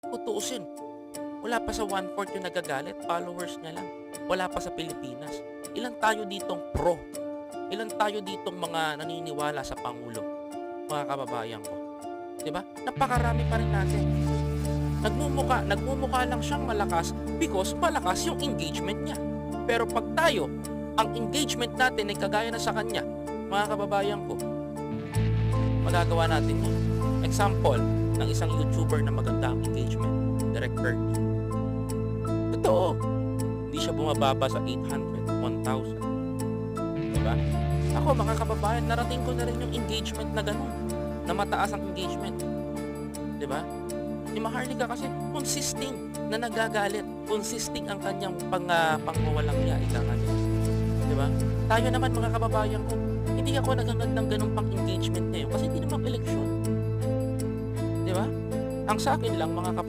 Tutuusin, wala pa sa 1/4 yung nagagalit, followers niya lang. Wala pa sa Pilipinas. Ilan tayo ditong pro? Ilan tayo ditong mga naniniwala sa Pangulo, mga kababayan ko? 'Di ba? Napakarami pa rin natin. Nagmumukha lang siyang malakas because malakas yung engagement niya. Pero 'pag tayo, ang engagement natin ay kagaya na sa kanya, mga kababayan ko, magagawa natin 'yun. Example ng isang YouTuber na maganda ang engagement, Direk Kirby. Totoo, hindi siya bumababa sa 800, 1,000. 'Di ba? Ako, mga kababayan, narating ko na rin yung engagement na gano'n, na mataas ang engagement. 'Di ba? Si Maharlika kasi consisting na nagagalit, consisting ang kanyang pangwawalang hiya, ika nga nila. 'Di ba? Tayo naman, mga kababayan ko, hindi ako naghangad ng gano'ng pang-engagement ngayon kasi hindi naman eleksyon. 'Di ba? Ang sa akin lang, mga kapatid,